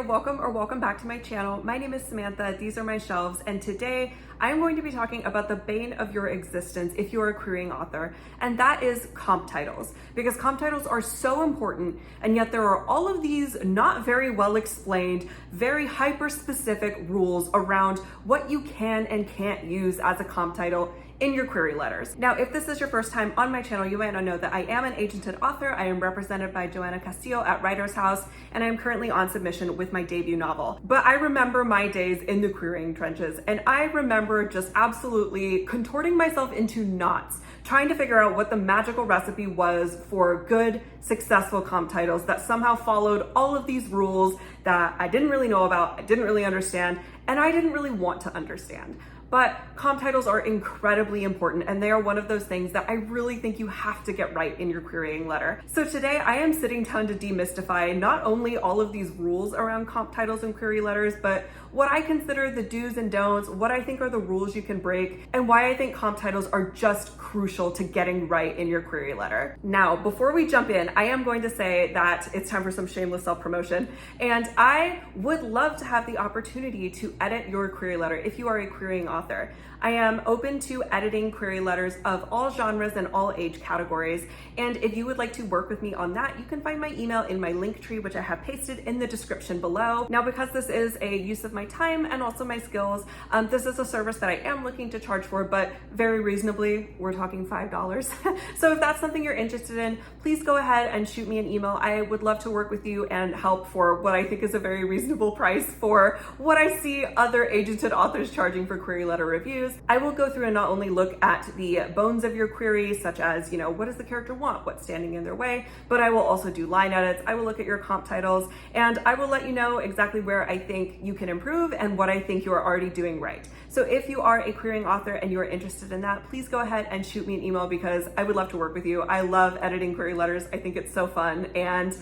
there, welcome back to my channel. My name is Samantha, these are my shelves, and today I'm going to be talking about the bane of your existence if you're a querying author, and that is comp titles. Because comp titles are so important, and yet there are all of these not very well explained, very hyper-specific rules around what you can and can't use as a comp title in your query letters. Now, if this is your first time on my channel, you might not know that I am an agented author. I am represented by Joanna Castillo at Writer's House, and I'm currently on submission with my debut novel. But I remember my days in the querying trenches, and I remember just absolutely contorting myself into knots, trying to figure out what the magical recipe was for good, successful comp titles that somehow followed all of these rules that I didn't really know about, I didn't really understand, and I didn't really want to understand. But comp titles are incredibly important, and they are one of those things that I really think you have to get right in your querying letter. So today I am sitting down to demystify not only all of these rules around comp titles and query letters, but what I consider the do's and don'ts, what I think are the rules you can break, and why I think comp titles are just crucial to getting right in your query letter. Now, before we jump in, I am going to say that it's time for some shameless self-promotion, and I would love to have the opportunity to edit your query letter if you are a querying author. I am open to editing query letters of all genres and all age categories, and if you would like to work with me on that, you can find my email in my link tree, which I have pasted in the description below. Now, because this is a use of my time and also my skills, this is a service that I am looking to charge for, but very reasonably, we're talking $5. So if that's something you're interested in, please go ahead and shoot me an email. I would love to work with you and help for what I think is a very reasonable price for what I see other agented authors charging for query letter reviews. I will go through and not only look at the bones of your query, such as, what does the character want? What's standing in their way? But I will also do line edits. I will look at your comp titles, and I will let you know exactly where I think you can improve and what I think you are already doing right. So if you are a querying author and you are interested in that, please go ahead and shoot me an email because I would love to work with you. I love editing query letters. I think it's so fun. And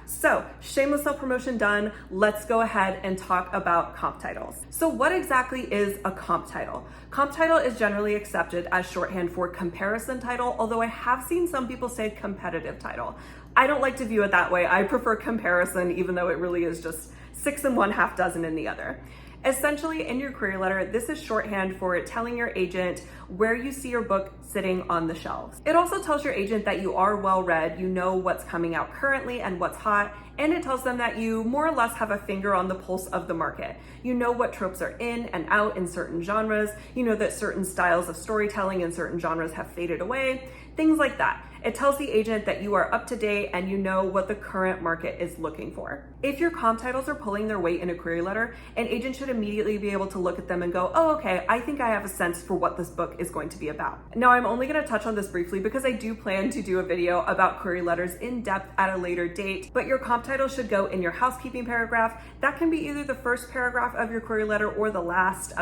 so shameless self-promotion done. Let's go ahead and talk about comp titles. So what exactly is a comp title? Comp title is generally accepted as shorthand for comparison title, although I have seen some people say competitive title. I don't like to view it that way. I prefer comparison, even though it really is just 6 in one, half dozen in the other. Essentially, in your query letter, this is shorthand for telling your agent where you see your book sitting on the shelves. It also tells your agent that you are well read, you know what's coming out currently and what's hot, and it tells them that you more or less have a finger on the pulse of the market. You know what tropes are in and out in certain genres, you know that certain styles of storytelling in certain genres have faded away, things like that. It tells the agent that you are up to date and you know what the current market is looking for. If your comp titles are pulling their weight in a query letter, an agent should immediately be able to look at them and go, oh, okay, I think I have a sense for what this book is going to be about. Now, I'm only gonna touch on this briefly because I do plan to do a video about query letters in depth at a later date, but your comp title should go in your housekeeping paragraph. That can be either the first paragraph of your query letter or the last.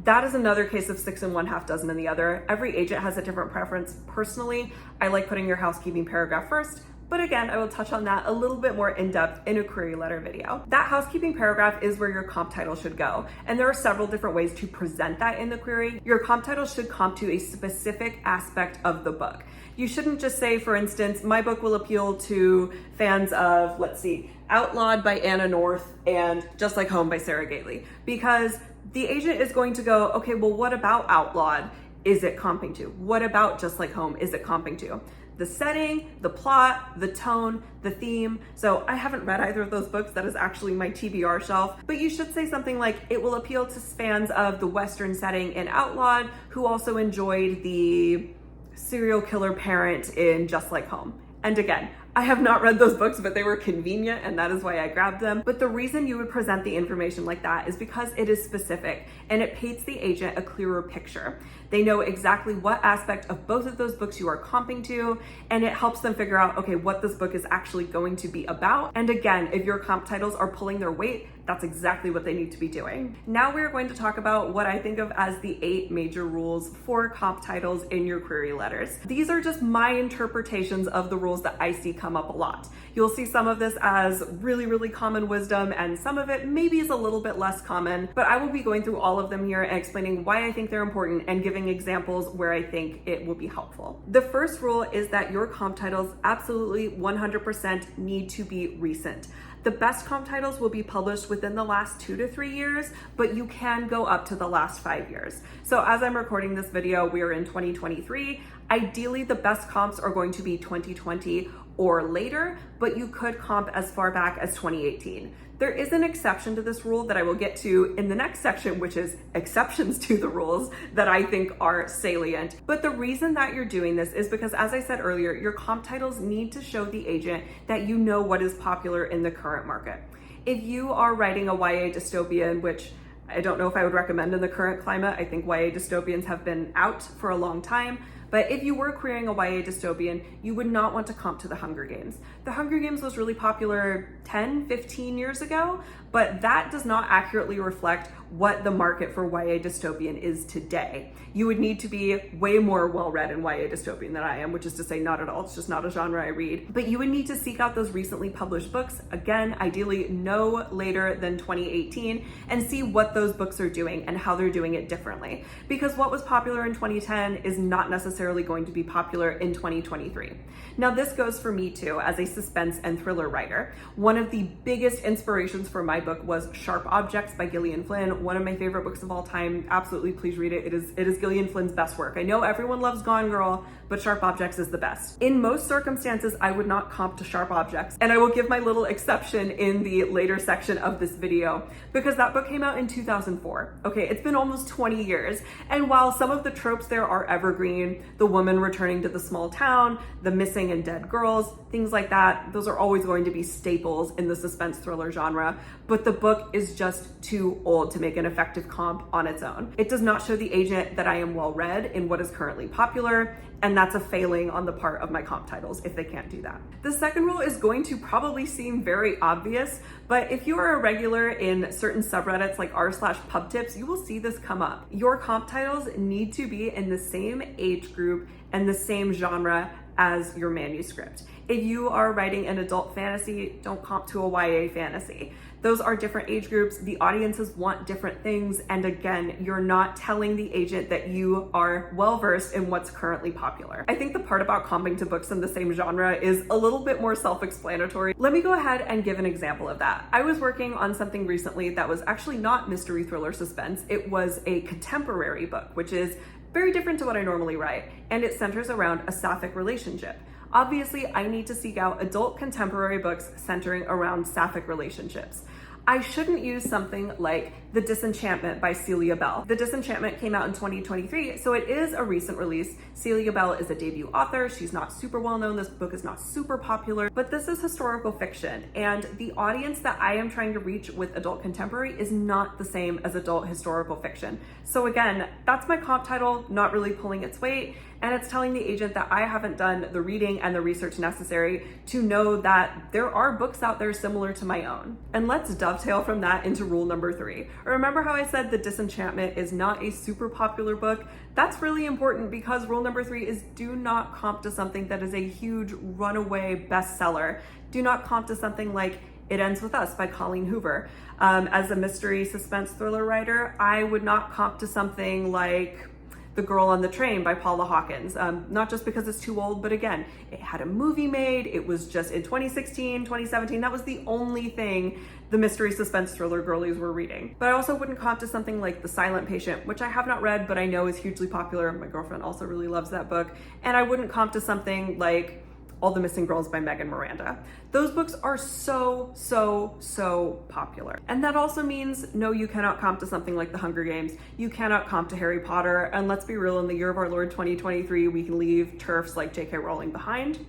That is another case of 6 in one, half dozen in the other. Every agent has a different preference. Personally, I like putting your housekeeping paragraph first, but again, I will touch on that a little bit more in depth in a query letter video. That housekeeping paragraph is where your comp title should go. And there are several different ways to present that in the query. Your comp title should comp to a specific aspect of the book. You shouldn't just say, for instance, my book will appeal to fans of, Outlawed by Anna North and Just Like Home by Sarah Gately, because the agent is going to go, okay, well, what about Outlawed is it comping to? What about Just Like Home is it comping to? The setting, the plot, the tone, the theme. So I haven't read either of those books. That is actually my TBR shelf. But you should say something like, it will appeal to fans of the Western setting in Outlawed who also enjoyed the serial killer parent in Just Like Home. And again, I have not read those books, but they were convenient and that is why I grabbed them. But the reason you would present the information like that is because it is specific and it paints the agent a clearer picture. They know exactly what aspect of both of those books you are comping to, and it helps them figure out, okay, what this book is actually going to be about. And again, if your comp titles are pulling their weight, that's exactly what they need to be doing. Now we're going to talk about what I think of as the 8 major rules for comp titles in your query letters. These are just my interpretations of the rules that I see come up a lot. You'll see some of this as really, really common wisdom, and some of it maybe is a little bit less common, but I will be going through all of them here and explaining why I think they're important and giving examples where I think it will be helpful. The first rule is that your comp titles absolutely 100% need to be recent. The best comp titles will be published within the last 2 to 3 years, but you can go up to the last 5 years. So as I'm recording this video, we are in 2023. Ideally, the best comps are going to be 2020 or later, but you could comp as far back as 2018. There is an exception to this rule that I will get to in the next section, which is exceptions to the rules that I think are salient. But the reason that you're doing this is because, as I said earlier, your comp titles need to show the agent that you know what is popular in the current market. If you are writing a YA dystopian, which I don't know if I would recommend in the current climate, I think YA dystopians have been out for a long time. But if you were querying a YA dystopian, you would not want to comp to The Hunger Games. The Hunger Games was really popular 10, 15 years ago, but that does not accurately reflect what the market for YA dystopian is today. You would need to be way more well-read in YA dystopian than I am, which is to say not at all, it's just not a genre I read. But you would need to seek out those recently published books, again, ideally no later than 2018, and see what those books are doing and how they're doing it differently. Because what was popular in 2010 is not necessarily going to be popular in 2023. Now this goes for me too, as a suspense and thriller writer. One of the biggest inspirations for my book was Sharp Objects by Gillian Flynn, one of my favorite books of all time. Absolutely, please read it. It is Gillian Flynn's best work. I know everyone loves Gone Girl, but Sharp Objects is the best. In most circumstances, I would not comp to Sharp Objects, and I will give my little exception in the later section of this video, because that book came out in 2004. Okay, it's been almost 20 years, and while some of the tropes there are evergreen, the woman returning to the small town, the missing and dead girls, things like that, those are always going to be staples in the suspense thriller genre, but the book is just too old to make an effective comp on its own. It does not show the agent that I am well read in what is currently popular, and that's a failing on the part of my comp titles if they can't do that. The second rule is going to probably seem very obvious, but if you are a regular in certain subreddits like r/pubtips, you will see this come up. Your comp titles need to be in the same age group and the same genre as your manuscript. If you are writing an adult fantasy, don't comp to a YA fantasy. Those are different age groups. The audiences want different things. And again, you're not telling the agent that you are well-versed in what's currently popular. I think the part about comping to books in the same genre is a little bit more self-explanatory. Let me go ahead and give an example of that. I was working on something recently that was actually not mystery, thriller, suspense. It was a contemporary book, which is very different to what I normally write. And it centers around a sapphic relationship. Obviously, I need to seek out adult contemporary books centering around sapphic relationships. I shouldn't use something like The Disenchantment by Celia Bell. The Disenchantment came out in 2023, so it is a recent release. Celia Bell is a debut author. She's not super well known. This book is not super popular, but this is historical fiction, and the audience that I am trying to reach with adult contemporary is not the same as adult historical fiction. So again, that's my comp title, not really pulling its weight, and it's telling the agent that I haven't done the reading and the research necessary to know that there are books out there similar to my own. And let's dovetail from that into rule number 3. Remember how I said The Disenchantment is not a super popular book? That's really important because rule number 3 is do not comp to something that is a huge runaway bestseller. Do not comp to something like It Ends With Us by Colleen Hoover. As a mystery suspense thriller writer, I would not comp to something like The Girl on the Train by Paula Hawkins. Not just because it's too old, but again, it had a movie made. It was just in 2016, 2017. That was the only thing the mystery suspense thriller girlies were reading. But I also wouldn't comp to something like The Silent Patient, which I have not read, but I know is hugely popular. My girlfriend also really loves that book. And I wouldn't comp to something like All the Missing Girls by Megan Miranda. Those books are so popular. And that also means, no, you cannot comp to something like The Hunger Games. You cannot comp to Harry Potter. And let's be real, in the year of our Lord 2023, we can leave TERFs like J.K. Rowling behind.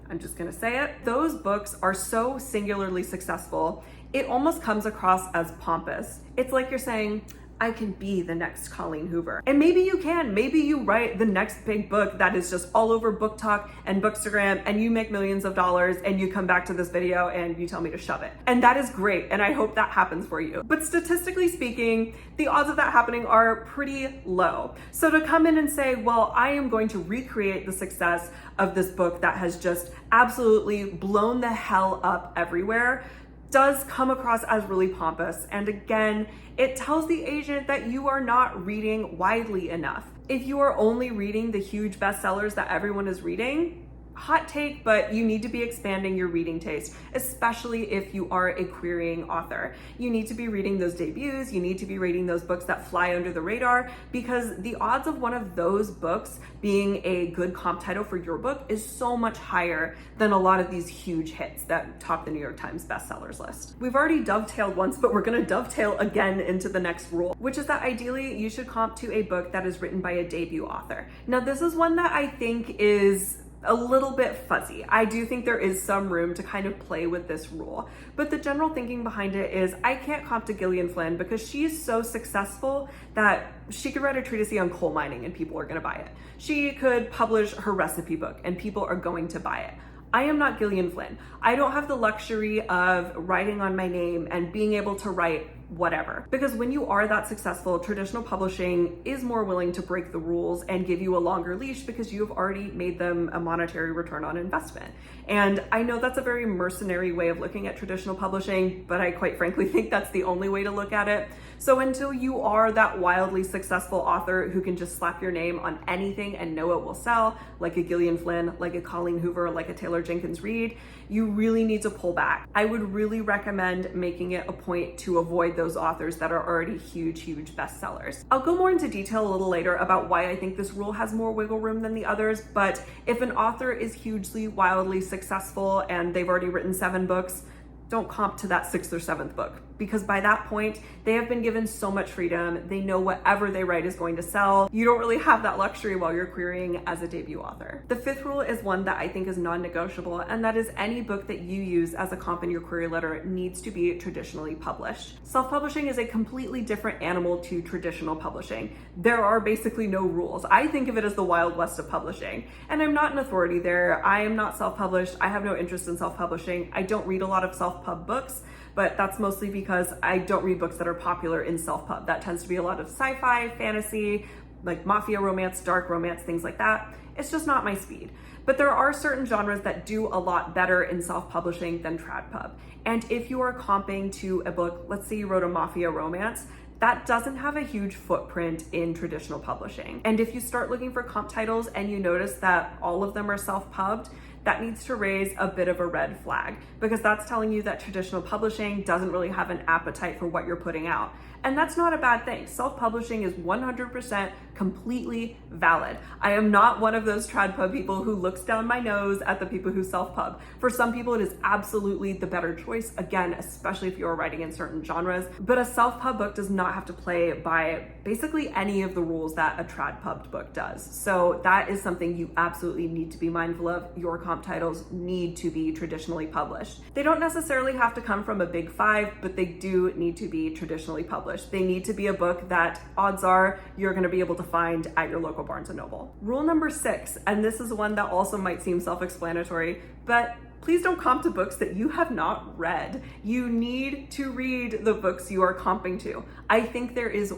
I'm just gonna say it. Those books are so singularly successful, it almost comes across as pompous. It's like you're saying, I can be the next Colleen Hoover. And maybe you can. Maybe you write the next big book that is just all over Book Talk and Bookstagram, and you make millions of dollars, and you come back to this video and you tell me to shove it. And that is great, and I hope that happens for you. But statistically speaking, the odds of that happening are pretty low. So to come in and say, well, I am going to recreate the success of this book that has just absolutely blown the hell up everywhere, does come across as really pompous. And again, it tells the agent that you are not reading widely enough. If you are only reading the huge bestsellers that everyone is reading, hot take, but you need to be expanding your reading taste, especially if you are a querying author. You need to be reading those debuts, you need to be reading those books that fly under the radar, because the odds of one of those books being a good comp title for your book is so much higher than a lot of these huge hits that top the New York Times bestsellers list. We've already dovetailed once, but we're gonna dovetail again into the next rule, which is that ideally you should comp to a book that is written by a debut author. Now, this is one that I think is a little bit fuzzy. I do think there is some room to kind of play with this rule, but the general thinking behind it is I can't comp to Gillian Flynn because she is so successful that she could write a treatise on coal mining and people are gonna buy it. She could publish her recipe book and people are going to buy it. I am not Gillian Flynn. I don't have the luxury of writing on my name and being able to write whatever. Because when you are that successful, traditional publishing is more willing to break the rules and give you a longer leash because you've already made them a monetary return on investment. And I know that's a very mercenary way of looking at traditional publishing, but I quite frankly think that's the only way to look at it. So until you are that wildly successful author who can just slap your name on anything and know it will sell, like a Gillian Flynn, like a Colleen Hoover, like a Taylor Jenkins Reid, you really need to pull back. I would really recommend making it a point to avoid those authors that are already huge bestsellers. I'll go more into detail a little later about why I think this rule has more wiggle room than the others, but if an author is hugely, wildly successful and they've already written 7 books, don't comp to that 6th or 7th book, because by that point, they have been given so much freedom. They know whatever they write is going to sell. You don't really have that luxury while you're querying as a debut author. The 5th rule is one that I think is non-negotiable, and that is any book that you use as a comp in your query letter needs to be traditionally published. Self-publishing is a completely different animal to traditional publishing. There are basically no rules. I think of it as the Wild West of publishing, and I'm not an authority there. I am not self-published. I have no interest in self-publishing. I don't read a lot of self-pub books, but that's mostly because I don't read books that are popular in self-pub. That tends to be a lot of sci-fi, fantasy, like mafia romance, dark romance, things like that. It's just not my speed. But there are certain genres that do a lot better in self-publishing than tradpub. And if you are comping to a book, let's say you wrote a mafia romance, that doesn't have a huge footprint in traditional publishing. And if you start looking for comp titles and you notice that all of them are self-pubbed, that needs to raise a bit of a red flag, because that's telling you that traditional publishing doesn't really have an appetite for what you're putting out. And that's not a bad thing. Self-publishing is 100% completely valid. I am not one of those tradpub people who looks down my nose at the people who self-pub. For some people, it is absolutely the better choice, again, especially if you're writing in certain genres. But a self-pub book does not have to play by basically any of the rules that a tradpubbed book does. So that is something you absolutely need to be mindful of. Your comp titles need to be traditionally published. They don't necessarily have to come from a big 5, but they do need to be traditionally published. They need to be a book that odds are you're going to be able to find at your local Barnes & Noble. Rule number 6, and this is one that also might seem self-explanatory, but please don't comp to books that you have not read. You need to read the books you are comping to. I think there is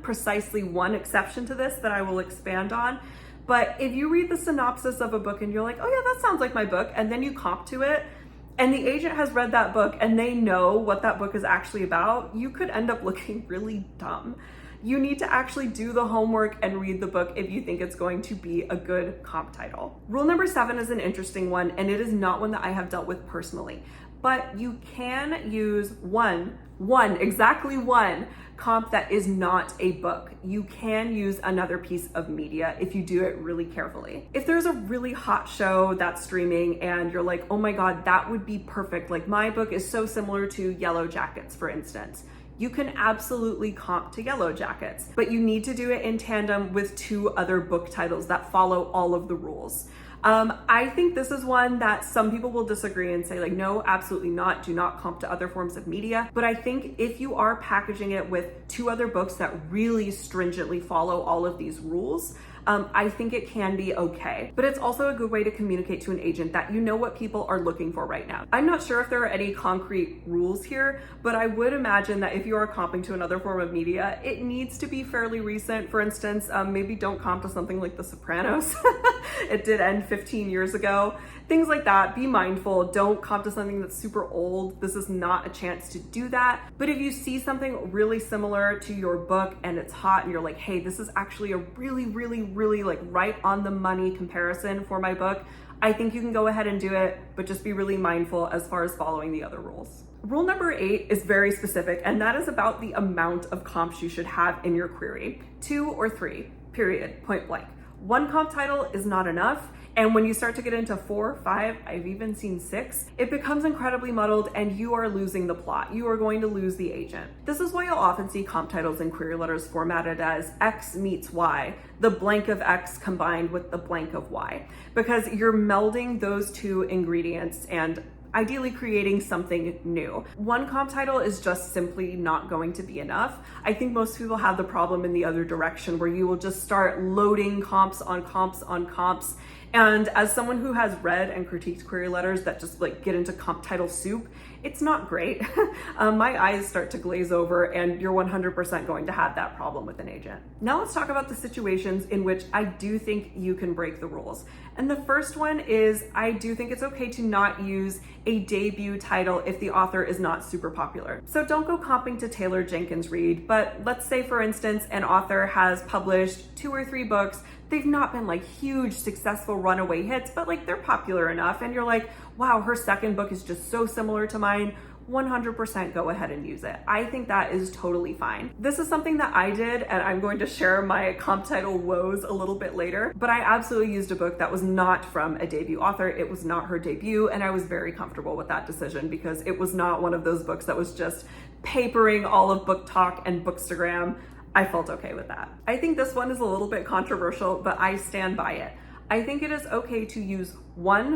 precisely one exception to this that I will expand on. But if you read the synopsis of a book and you're like, oh yeah, that sounds like my book, and then you comp to it, and the agent has read that book and they know what that book is actually about, you could end up looking really dumb. You need to actually do the homework and read the book if you think it's going to be a good comp title. Rule number 7 is an interesting one, and it is not one that I have dealt with personally, but you can use exactly one comp that is not a book. You can use another piece of media if you do it really carefully. If there's a really hot show that's streaming and you're like, oh my God, that would be perfect. Like my book is so similar to Yellow Jackets, for instance. you can absolutely comp to Yellow Jackets, but you need to do it in tandem with 2 other book titles that follow all of the rules. I think this is one that some people will disagree and say like, no, absolutely not. Do not comp to other forms of media. But I think if you are packaging it with 2 other books that really stringently follow all of these rules, I think it can be okay. But it's also a good way to communicate to an agent that you know what people are looking for right now. I'm not sure if there are any concrete rules here, but I would imagine that if you are comping to another form of media, it needs to be fairly recent. For instance, maybe don't comp to something like The Sopranos. It did end 15 years ago. Things like that. Be mindful. Don't comp to something that's super old. This is not a chance to do that. But if you see something really similar to your book and it's hot and you're like, hey, this is actually a really like right on the money comparison for my book, I think you can go ahead and do it, but just be really mindful as far as following the other rules. Rule number 8 is very specific, and that is about the amount of comps you should have in your query. 2 or 3, period, point blank. 1 comp title is not enough. And when you start to get into 4, 5, I've even seen 6, it becomes incredibly muddled and you are losing the plot. You are going to lose the agent. This is why you'll often see comp titles in query letters formatted as X meets Y, the blank of X combined with the blank of Y, because you're melding those 2 ingredients and ideally creating something new. 1 comp title is just simply not going to be enough. I think most people have the problem in the other direction where you will just start loading comps on comps on comps. And as someone who has read and critiqued query letters that just like get into comp title soup, it's not great. My eyes start to glaze over and you're 100% going to have that problem with an agent. Now let's talk about the situations in which I do think you can break the rules. And the first one is I do think it's okay to not use a debut title if the author is not super popular. So don't go comping to Taylor Jenkins Reid, but let's say for instance, an author has published 2 or 3 books. They've not been like huge successful runaway hits, but like they're popular enough. And you're like, wow, her second book is just so similar to mine. 100% go ahead and use it. I think that is totally fine. This is something that I did, and I'm going to share my comp title woes a little bit later, but I absolutely used a book that was not from a debut author. It was not her debut, and I was very comfortable with that decision because it was not one of those books that was just papering all of Book Talk and Bookstagram. I felt okay with that. I think this one is a little bit controversial, but I stand by it. I think it is okay to use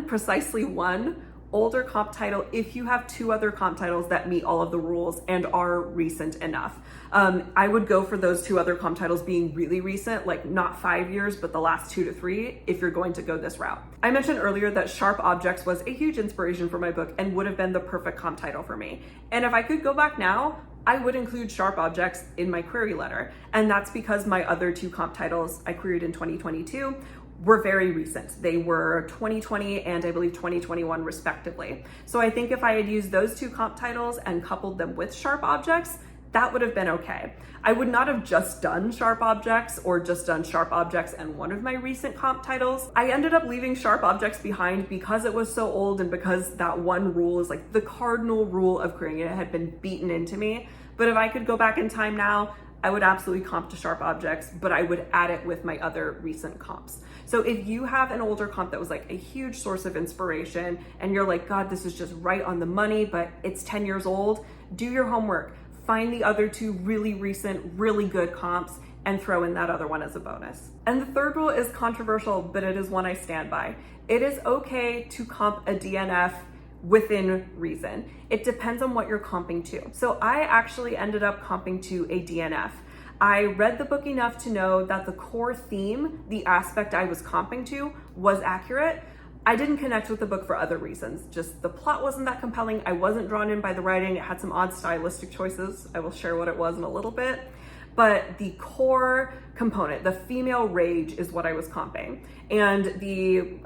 precisely one older comp title if you have 2 other comp titles that meet all of the rules and are recent enough. I would go for those 2 other comp titles being really recent, like not 5 years, but the last 2 to 3 if you're going to go this route. I mentioned earlier that Sharp Objects was a huge inspiration for my book and would have been the perfect comp title for me. And if I could go back now, I would include Sharp Objects in my query letter. And that's because my other 2 comp titles I queried in 2022 were very recent. They were 2020 and I believe 2021 respectively. So I think if I had used those 2 comp titles and coupled them with Sharp Objects, that would have been okay. I would not have just done Sharp Objects or just done Sharp Objects and one of my recent comp titles. I ended up leaving Sharp Objects behind because it was so old and because that one rule is like the cardinal rule of querying. It had been beaten into me. But if I could go back in time now, I would absolutely comp to Sharp Objects, but I would add it with my other recent comps. So if you have an older comp that was like a huge source of inspiration and you're like, God, this is just right on the money, but it's 10 years old, do your homework. Find the other 2 really recent, really good comps and throw in that other one as a bonus. And the third rule is controversial, but it is one I stand by. It is okay to comp a DNF within reason. It depends on what you're comping to. So I actually ended up comping to a DNF. I read the book enough to know that the core theme, the aspect I was comping to, was accurate. I didn't connect with the book for other reasons. Just the plot wasn't that compelling. I wasn't drawn in by the writing. It had some odd stylistic choices. I will share what it was in a little bit. But the core component, the female rage, is what I was comping. And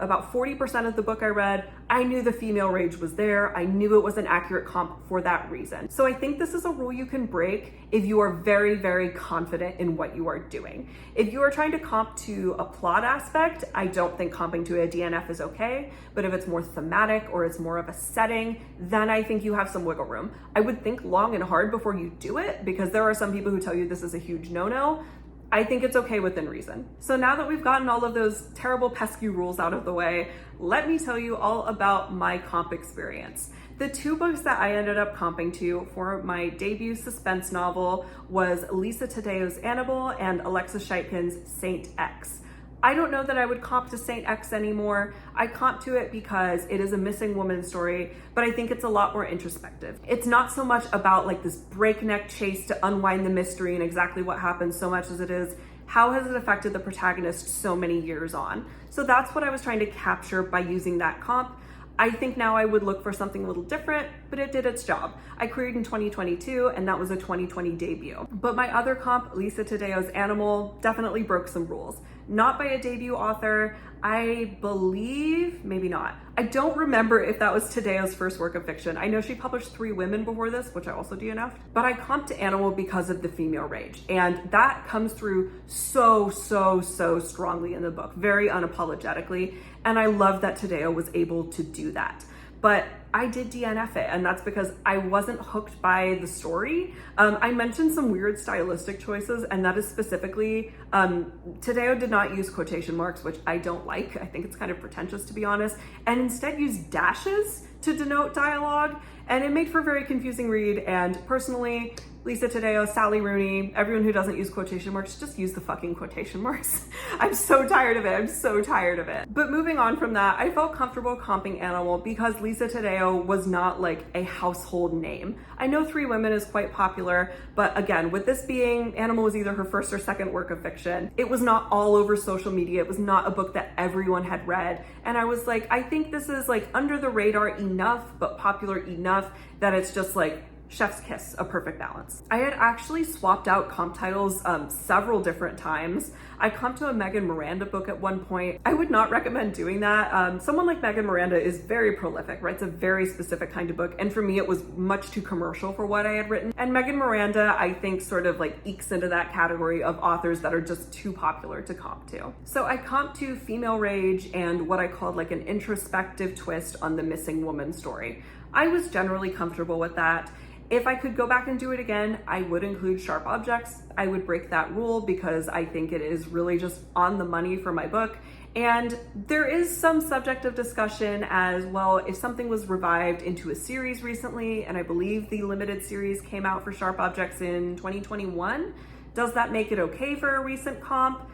about 40% of the book I read, I knew the female rage was there. I knew it was an accurate comp for that reason. So I think this is a rule you can break if you are very, very confident in what you are doing. If you are trying to comp to a plot aspect, I don't think comping to a DNF is okay. But if it's more thematic or it's more of a setting, then I think you have some wiggle room. I would think long and hard before you do it, because there are some people who tell you this is a huge no-no. I think it's okay within reason. So now that we've gotten all of those terrible pesky rules out of the way, let me tell you all about my comp experience. The two books that I ended up comping to for my debut suspense novel was Lisa Taddeo's Annabelle and Alexis Scheitkin's Saint X. I don't know that I would comp to Saint X anymore. I comp to it because it is a missing woman story, but I think it's a lot more introspective. It's not so much about like this breakneck chase to unwind the mystery and exactly what happened so much as it is how has it affected the protagonist so many years on. So that's what I was trying to capture by using that comp. I think now I would look for something a little different, but it did its job. I queried in 2022 and that was a 2020 debut. But my other comp, Lisa Taddeo's Animal, definitely broke some rules. Not by a debut author, I believe, maybe not. I don't remember if that was Taddeo's first work of fiction. I know she published 3 Women before this, which I also DNF'd, but I comped to Animal because of the female rage. And that comes through so strongly in the book, very unapologetically. And I love that Taddeo was able to do that. But I did DNF it, and that's because I wasn't hooked by the story. I mentioned some weird stylistic choices, and that is specifically, Taddeo did not use quotation marks, which I don't like. I think it's kind of pretentious, to be honest, and instead used dashes to denote dialogue, and it made for a very confusing read. And personally, Lisa Taddeo, Sally Rooney, everyone who doesn't use quotation marks, just use the fucking quotation marks. I'm so tired of it. I'm so tired of it. But moving on from that, I felt comfortable comping Animal because Lisa Taddeo was not like a household name. I know 3 Women is quite popular, but again, with this being, Animal was either her first or second work of fiction. It was not all over social media. It was not a book that everyone had read. And I was like, I think this is like under the radar enough, but popular enough that it's just like, chef's kiss, a perfect balance. I had actually swapped out comp titles several different times. I comped to a Megan Miranda book at one point. I would not recommend doing that. Someone like Megan Miranda is very prolific, right? It's a very specific kind of book. And for me, it was much too commercial for what I had written. And Megan Miranda, I think, sort of like ekes into that category of authors that are just too popular to comp to. So I comped to Female Rage and what I called like an introspective twist on the missing woman story. I was generally comfortable with that. If I could go back and do it again, I would include sharp objects. I would break that rule because I think it is really just on the money for my book. And there is some subject of discussion as well. If something was revived into a series recently, and I believe the limited series came out for sharp objects in 2021, does that make it okay for a recent comp?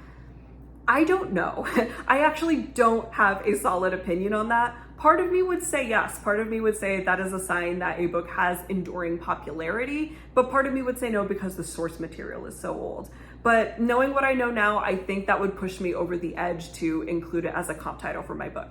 I don't know. I actually don't have a solid opinion on that. Part of me would say yes. Part of me would say that is a sign that a book has enduring popularity, but part of me would say no because the source material is so old. But knowing what I know now, I think that would push me over the edge to include it as a comp title for my book.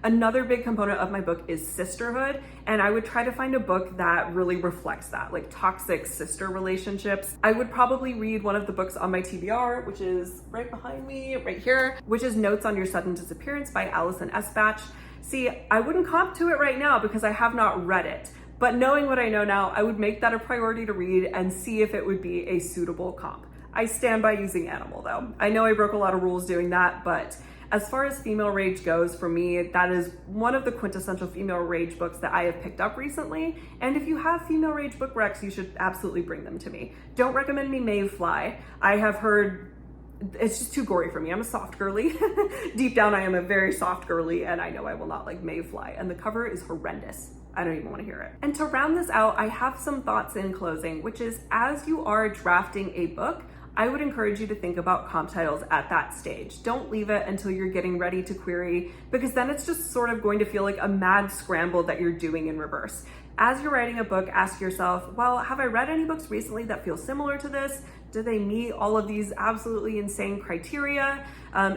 Another big component of my book is sisterhood, and I would try to find a book that really reflects that, like toxic sister relationships. I would probably read one of the books on my TBR, which is right behind me, right here, which is Notes on Your Sudden Disappearance by Allison S. Batch. See, I wouldn't comp to it right now because I have not read it, but knowing what I know now, I would make that a priority to read and see if it would be a suitable comp. I stand by using Animal though. I know I broke a lot of rules doing that, but as far as Female Rage goes, for me, that is one of the quintessential Female Rage books that I have picked up recently. And if you have Female Rage book recs, you should absolutely bring them to me. Don't recommend me Mayfly. I have heard it's just too gory for me. I'm a soft girly. Deep down, I am a very soft girly, and I know I will not like Mayfly. And the cover is horrendous. I don't even want to hear it. And to round this out, I have some thoughts in closing, which is as you are drafting a book, I would encourage you to think about comp titles at that stage. Don't leave it until you're getting ready to query, because then it's just sort of going to feel like a mad scramble that you're doing in reverse. As you're writing a book, ask yourself, well, have I read any books recently that feel similar to this? Do they meet all of these absolutely insane criteria?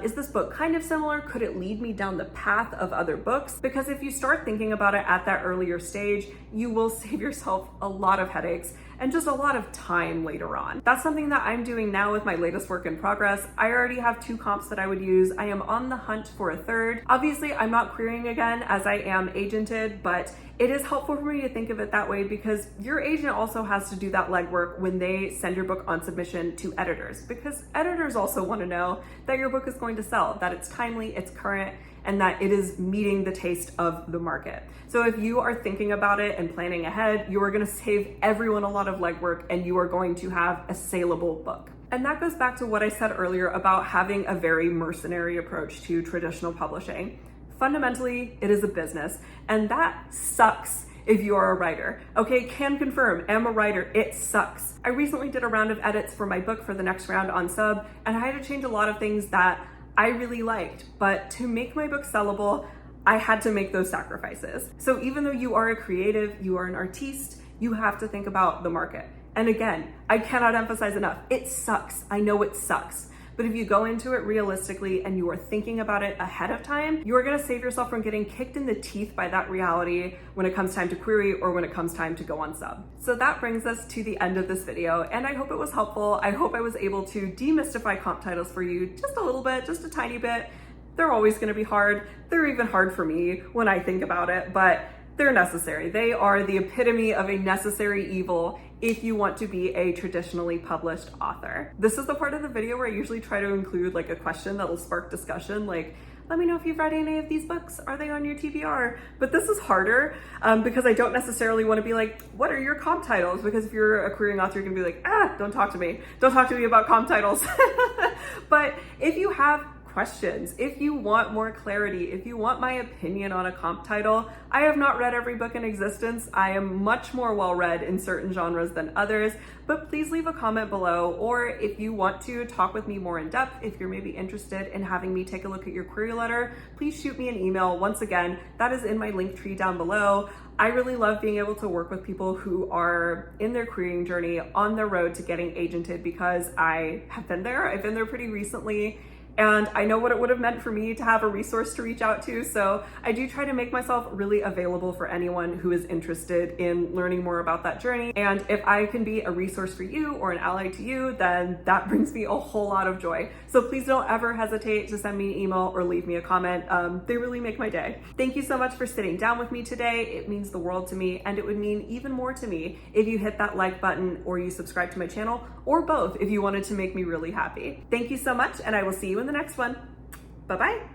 Is this book kind of similar? Could it lead me down the path of other books? Because if you start thinking about it at that earlier stage, you will save yourself a lot of headaches and just a lot of time later on. That's something that I'm doing now with my latest work in progress. I already have 2 comps that I would use. I am on the hunt for a 3rd. Obviously, I'm not querying again as I am agented, but it is helpful for me to think of it that way because your agent also has to do that legwork when they send your book on submission to editors, because editors also want to know that your book is going to sell, that it's timely, it's current, and that it is meeting the taste of the market. So if you are thinking about it and planning ahead, you are going to save everyone a lot of legwork and you are going to have a saleable book. And that goes back to what I said earlier about having a very mercenary approach to traditional publishing. Fundamentally, it is a business, and that sucks if you are a writer. Okay, can confirm, am a writer, it sucks. I recently did a round of edits for my book for the next round on Sub, and I had to change a lot of things that I really liked, but to make my book sellable, I had to make those sacrifices. So even though you are a creative, you are an artiste, you have to think about the market. And again, I cannot emphasize enough, it sucks. I know it sucks. But if you go into it realistically and you are thinking about it ahead of time, you are gonna save yourself from getting kicked in the teeth by that reality when it comes time to query or when it comes time to go on Sub. So that brings us to the end of this video, and I hope it was helpful. I hope I was able to demystify comp titles for you just a little bit, just a tiny bit. They're always gonna be hard. They're even hard for me when I think about it, but they're necessary. They are the epitome of a necessary evil if you want to be a traditionally published author. This is the part of the video where I usually try to include like a question that'll spark discussion, like, let me know if you've read any of these books. Are they on your TBR? But this is harder because I don't necessarily want to be like, what are your comp titles? Because if you're a querying author, you're gonna be like, don't talk to me. Don't talk to me about comp titles. But if you have questions, if you want more clarity, if you want my opinion on a comp title, I have not read every book in existence. I am much more well-read in certain genres than others, but please leave a comment below, or if you want to talk with me more in depth, if you're maybe interested in having me take a look at your query letter, please shoot me an email. Once again, that is in my link tree down below. I really love being able to work with people who are in their querying journey on the road to getting agented, because I have been there. I've been there pretty recently, and I know what it would have meant for me to have a resource to reach out to. So I do try to make myself really available for anyone who is interested in learning more about that journey. And if I can be a resource for you or an ally to you, then that brings me a whole lot of joy. So please don't ever hesitate to send me an email or leave me a comment. They really make my day. Thank you so much for sitting down with me today. It means the world to me, and it would mean even more to me if you hit that like button or you subscribe to my channel, or both if you wanted to make me really happy. Thank you so much, and I will see you in the next one. Bye-bye.